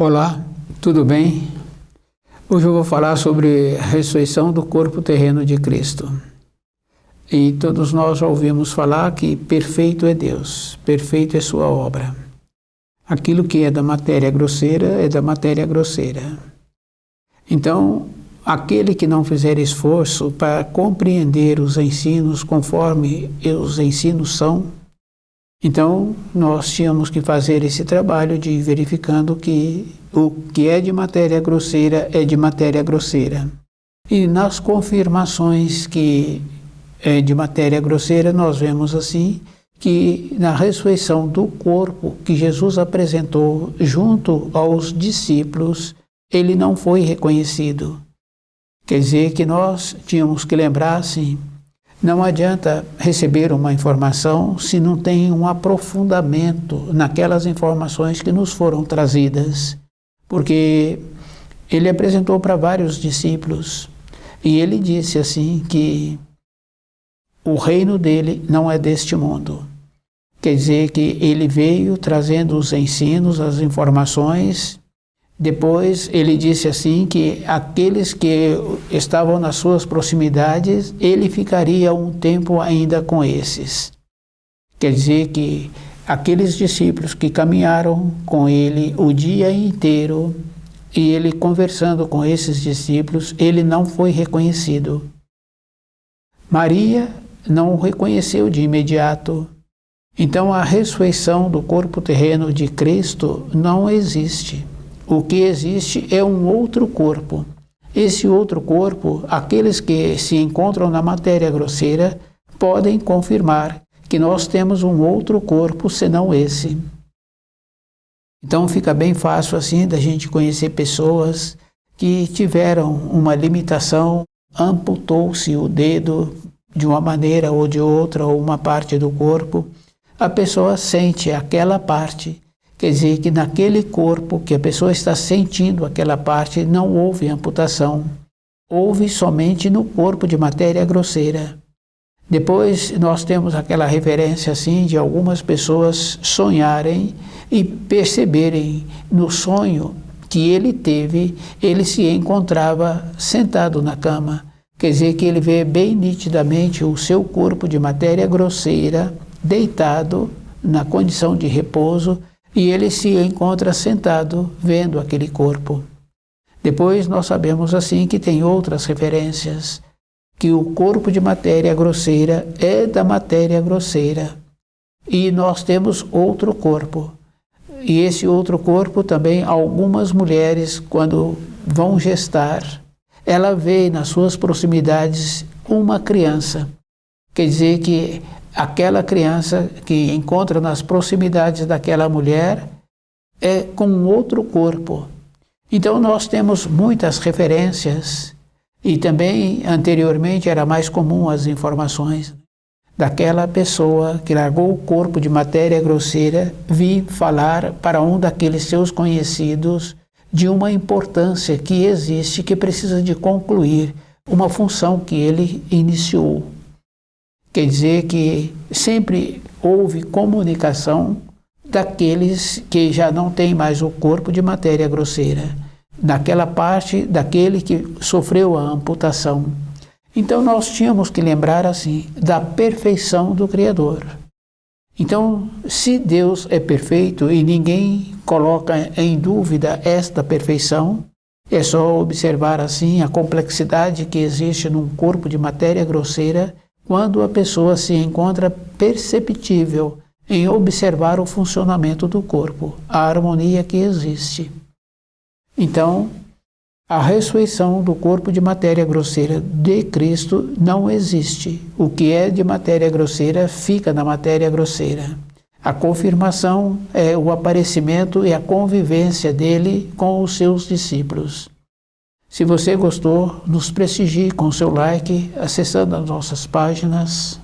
Olá, tudo bem? Hoje eu vou falar sobre a ressurreição do corpo terreno de Cristo. E todos nós já ouvimos falar que perfeito é Deus, perfeito é sua obra. Aquilo que é da matéria grosseira é da matéria grosseira. Então, aquele que não fizer esforço para compreender os ensinos conforme os ensinos são, então nós tínhamos que fazer esse trabalho de verificando que o que é de matéria grosseira é de matéria grosseira. E nas confirmações que é de matéria grosseira, nós vemos assim que na ressurreição do corpo que Jesus apresentou junto aos discípulos, ele não foi reconhecido. Quer dizer que nós tínhamos que lembrar assim, não adianta receber uma informação se não tem um aprofundamento naquelas informações que nos foram trazidas. Porque ele apresentou para vários discípulos e ele disse assim que o reino dele não é deste mundo. Quer dizer que ele veio trazendo os ensinos, as informações. Depois ele disse assim que aqueles que estavam nas suas proximidades, ele ficaria um tempo ainda com esses. Quer dizer que aqueles discípulos que caminharam com ele o dia inteiro e ele conversando com esses discípulos, ele não foi reconhecido. Maria não o reconheceu de imediato. Então a ressurreição do corpo terreno de Cristo não existe. O que existe é um outro corpo. Esse outro corpo, aqueles que se encontram na matéria grosseira, podem confirmar que nós temos um outro corpo senão esse. Então fica bem fácil assim da gente conhecer pessoas que tiveram uma limitação, amputou-se o dedo de uma maneira ou de outra, ou uma parte do corpo. A pessoa sente aquela parte. Quer dizer que naquele corpo que a pessoa está sentindo aquela parte não houve amputação. Houve somente no corpo de matéria grosseira. Depois nós temos aquela referência assim de algumas pessoas sonharem e perceberem no sonho que ele teve, ele se encontrava sentado na cama. Quer dizer que ele vê bem nitidamente o seu corpo de matéria grosseira deitado na condição de repouso, e ele se encontra sentado vendo aquele corpo. Depois nós sabemos assim que tem outras referências, que o corpo de matéria grosseira é da matéria grosseira. E nós temos outro corpo. E esse outro corpo também, algumas mulheres, quando vão gestar, ela vê nas suas proximidades uma criança. Quer dizer que aquela criança que encontra nas proximidades daquela mulher é com um outro corpo. Então nós temos muitas referências e também anteriormente era mais comum as informações daquela pessoa que largou o corpo de matéria grosseira, vir falar para um daqueles seus conhecidos de uma importância que existe, que precisa de concluir uma função que ele iniciou. Quer dizer que sempre houve comunicação daqueles que já não têm mais o corpo de matéria grosseira, daquela parte daquele que sofreu a amputação. Então nós tínhamos que lembrar assim da perfeição do Criador. Então, se Deus é perfeito e ninguém coloca em dúvida esta perfeição, é só observar assim a complexidade que existe num corpo de matéria grosseira quando a pessoa se encontra perceptível em observar o funcionamento do corpo, a harmonia que existe. Então, a ressurreição do corpo de matéria grosseira de Cristo não existe. O que é de matéria grosseira fica na matéria grosseira. A confirmação é o aparecimento e a convivência dele com os seus discípulos. Se você gostou, nos prestigie com seu like, acessando as nossas páginas.